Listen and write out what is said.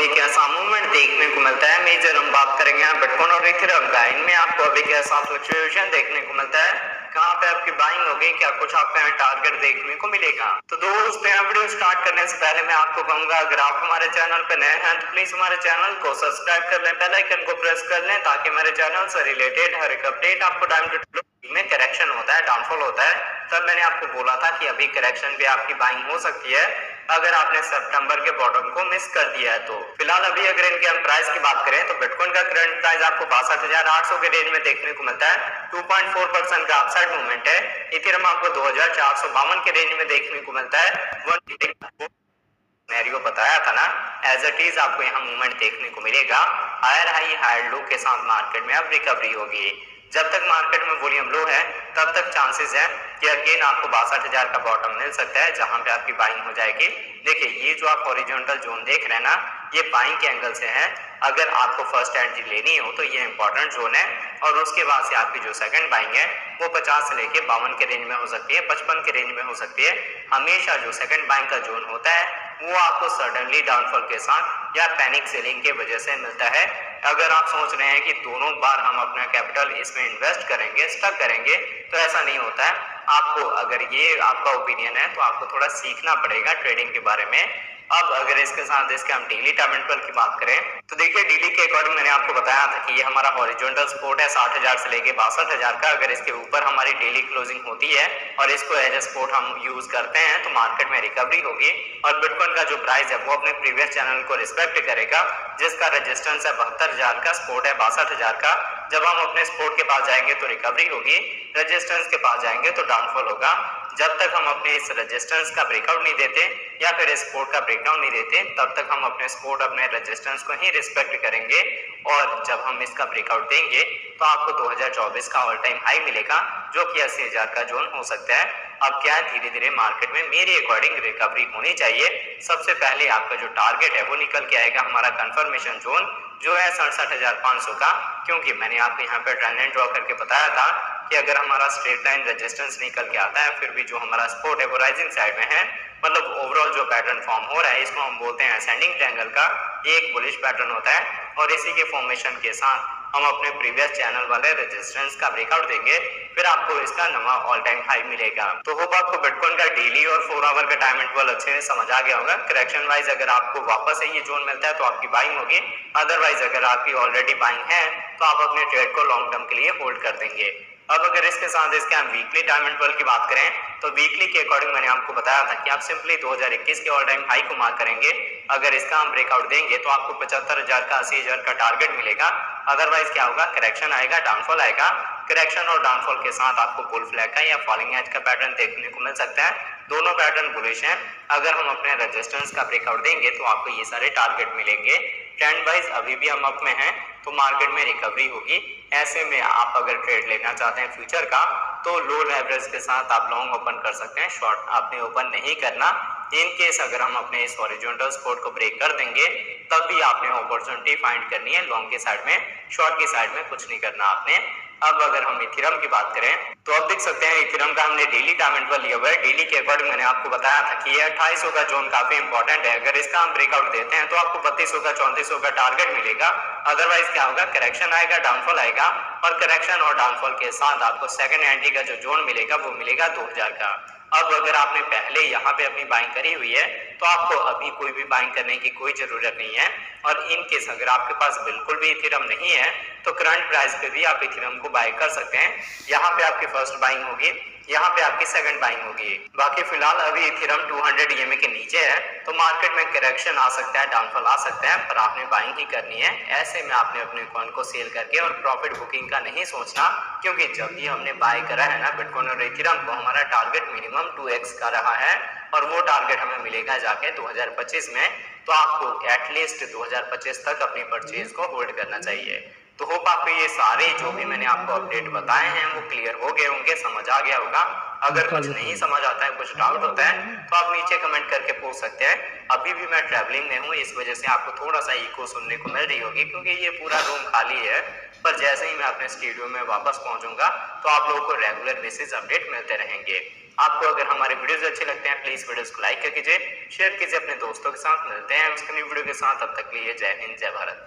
एक ऐसा मूवमेंट देखने को मिलता है। मेजर हम बात करेंगे यहाँ बिटकॉइन और इथेरियम का। इनमें आपको अभी एक ऐसा फ्लक्चुएशन देखने को मिलता है, कहाँ पे आपकी बाइंग होगी, क्या कुछ आपको यहाँ टारगेट देखने को मिलेगा। तो दोस्तों यहाँ वीडियो स्टार्ट करने से पहले मैं आपको कहूंगा, अगर आप हमारे चैनल पे नए हैं तो प्लीज हमारे चैनल को सब्सक्राइब कर लें, बेल आइकन को प्रेस कर लें, ताकि हमारे चैनल से रिलेटेड हर एक अपडेट आपको टाइम टू टाइम में करेक्शन होता है, डाउनफॉल होता है, तब मैंने आपको बोला था कि अभी करेक्शन पे आपकी बाइंग हो सकती है अगर आपने सितंबर के बॉटम को मिस कर दिया है। तो फिलहाल अभी अगर इनके हम प्राइस की बात करें तो बिटकॉइन का करंट प्राइस आपको 62,800 के रेंज में देखने को मिलता है। 2.4% का अपसाइड मूवमेंट है। इथेरियम आपको 2,452 के रेंज में देखने को मिलता है। सिनेरियो बताया था ना, एज इट इज आपको यहाँ मूवमेंट देखने को मिलेगा। हायर हाई हायर लो के साथ मार्केट में अब रिकवरी होगी। जब तक मार्केट में वॉल्यूम लो है तब तक चांसेस है कि अगेन आपको 62,000 का बॉटम मिल सकता है, जहां पे आपकी बाइंग हो जाएगी। देखिए ये जो आप हॉरिजॉन्टल जोन देख रहे हैं ना, ये बाइंग के एंगल से है। अगर आपको फर्स्ट एंट्री लेनी हो तो ये इंपॉर्टेंट जोन है, और उसके बाद से आपकी जो सेकंड बाइंग है वो 50 से लेके 52 के रेंज में हो सकती है, 55 के रेंज में हो सकती है। हमेशा जो सेकंड बाइंग का जोन होता है वो आपको सडनली डाउनफॉल के साथ या पैनिक सेलिंग के वजह से मिलता है। अगर आप सोच रहे हैं कि दोनों बार हम अपना कैपिटल इसमें इन्वेस्ट करेंगे, स्टक करेंगे, तो ऐसा नहीं होता है। आपको अगर ये आपका ओपिनियन है तो आपको थोड़ा सीखना पड़ेगा ट्रेडिंग के बारे में। अब अगर इसके साथ इसके हम डेली टाइम इंटरवल की बात करें तो देखिए डेली के अकॉर्डिंग मैंने आपको बताया था कि ये हमारा हॉरिजॉन्टल सपोर्ट है 60,000 से लेके 62,000 का। अगर इसके ऊपर हमारी डेली क्लोजिंग होती है और इसको एज ए सपोर्ट हम यूज करते हैं तो मार्केट में रिकवरी होगी, और बिटकॉइन का जो प्राइस है वो अपने प्रीवियस चैनल को रिस्पेक्ट करेगा, जिसका रेजिस्टेंस है 72,000 का, सपोर्ट है 62,000 का। जब हम अपने सपोर्ट के पास जाएंगे तो रिकवरी होगी, रेजिस्टेंस के पास जाएंगे तो डाउनफॉल होगा। जब तक हम अपने इस रेजिस्टेंस का ब्रेकआउट नहीं देते या फिर सपोर्ट का ब्रेकडाउन नहीं देते, तब तक हम अपने सपोर्ट अपने रेजिस्टेंस को ही रिस्पेक्ट करेंगे। और जब हम इसका ब्रेकआउट देंगे तो आपको 2024 का ऑल टाइम हाई मिलेगा, जो कि 80,000 का जोन हो सकता है। अब क्या है, धीरे धीरे मार्केट में मेरे अकॉर्डिंग रिकवरी होनी चाहिए। सबसे पहले आपका जो टारगेट है वो निकल के आएगा हमारा कंफर्मेशन जोन, जो है 67,500 का, क्योंकि मैंने आपको यहाँ पे ट्रेंड लाइन ड्रॉ करके बताया था कि अगर हमारा स्ट्रेट लाइन रेजिस्टेंस निकल के आता है, फिर भी जो हमारा सपोर्ट है वो राइजिंग साइड में है, मतलब ओवरऑल जो पैटर्न फॉर्म हो रहा है इसको हम बोलते हैं असेंडिंग ट्रायंगल का। ये एक बुलिश पैटर्न होता है, और इसी के फॉर्मेशन के साथ हम अपने प्रीवियस चैनल वाले रेजिस्टेंस का ब्रेकआउट देंगे, फिर आपको इसका नवा ऑल टाइम हाई मिलेगा। तो होप आपको बिटकॉइन का डेली और 4 आवर का टाइम इंटरवल अच्छे से समझ आ गया होगा। करेक्शन वाइज अगर आपको वापस से ये जोन मिलता है तो आपकी बाइंग होगी, अदरवाइज अगर आपकी ऑलरेडी बाइंग है तो आप अपने ट्रेड को लॉन्ग टर्म के लिए होल्ड कर देंगे। अब अगर इसके साथ इसके हम वीकली टाइम इंटरवल की बात करें तो वीकली के अकॉर्डिंग मैंने आपको बताया था कि आप सिंपली 2021 के ऑल टाइम हाई को मार्क करेंगे। अगर इसका हम ब्रेकआउट देंगे तो आपको 75,000 का 80,000 का टारगेट मिलेगा। अदरवाइज क्या होगा, करेक्शन आएगा, डाउनफॉल आएगा। करेक्शन और डाउनफॉल के साथ आपको बुल फ्लैग का या फॉलिंग एज का पैटर्न देखने को मिल सकता है। दोनों पैटर्न बुलिश हैं। अगर हम अपने रेजिस्टेंस का ब्रेकआउट देंगे तो आपको ये सारे टारगेट मिलेंगे। ट्रेंड वाइज अभी भी हम अप में हैं तो मार्केट में रिकवरी होगी। ऐसे में आप अगर ट्रेड लेना चाहते हैं फ्यूचर का तो लो लेवरेज के साथ आप लॉन्ग ओपन कर सकते हैं, शॉर्ट आपने ओपन नहीं करना। इन केस अगर हम अपने इस हॉरिजॉन्टल सपोर्ट को ब्रेक कर देंगे तब भी आपने अपॉर्चुनिटी फाइंड करनी है लॉन्ग के साइड में, शॉर्ट की साइड में कुछ नहीं करना आपने। अब अगर हम इथेरियम की बात करें तो अब देख सकते हैं इथेरियम का हमने डेली टाइम इंटरवल लिया हुआ है। डेली के अकॉर्डिंग मैंने आपको बताया था कि ये 2800 का जोन काफी इंपॉर्टेंट है। अगर इसका हम ब्रेकआउट देते हैं तो आपको 3200 का 3400 का टारगेट मिलेगा। अदरवाइज क्या होगा, करेक्शन आएगा, डाउनफॉल आएगा, और करेक्शन और डाउनफॉल के साथ आपको सेकंड एंट्री का जो जोन मिलेगा वो मिलेगा 2000 का। अब अगर आपने पहले यहाँ पे अपनी बाइंग करी हुई है तो आपको अभी कोई भी बाइंग करने की कोई जरूरत नहीं है। और इन केस अगर आपके पास बिल्कुल भी इथेरियम नहीं है तो करंट प्राइस पे भी आप इथेरियम को बाय कर सकते हैं। यहाँ पे आपकी फर्स्ट बाइंग होगी, यहाँ पे आपकी सेकंड बाइंग होगी। बाकी फिलहाल अभी इथेरियम 200 EMA के नीचे है तो मार्केट में करेक्शन आ सकता है, डाउनफॉल आ सकता है, पर आपने बाइंग ही करनी है। ऐसे में आपने अपने कॉइन को सेल करके और प्रॉफिट बुकिंग का नहीं सोचना, क्योंकि जब भी हमने बाय करा है ना बिटकॉइन और इथेरियम को, हमारा टारगेट मिनिमम 2x का रहा है, और वो टारगेट हमें मिलेगा जाके 2025 में। तो आपको एटलीस्ट 2025 तक अपनी परचेज को होल्ड करना चाहिए। तो होप आपको ये सारे जो भी मैंने आपको अपडेट बताए हैं वो क्लियर हो गए होंगे, समझ आ गया होगा। अगर कुछ नहीं समझ आता है, कुछ डाउट होता है तो आप नीचे कमेंट करके पूछ सकते हैं। अभी भी मैं ट्रैवलिंग में हूँ, इस वजह से आपको थोड़ा सा इको सुनने को मिल रही होगी, क्योंकि ये पूरा रूम खाली है। पर जैसे ही मैं अपने स्टूडियो में वापस पहुंचूंगा तो आप लोगों को रेगुलर बेसिस अपडेट मिलते रहेंगे। आपको अगर हमारे वीडियोस अच्छे लगते हैं प्लीज वीडियोस को लाइक कर कीजिए, शेयर कीजिए अपने दोस्तों के साथ। मिलते हैं उसकी न्यू वीडियो के साथ, तब तक के लिए जय हिंद जय भारत।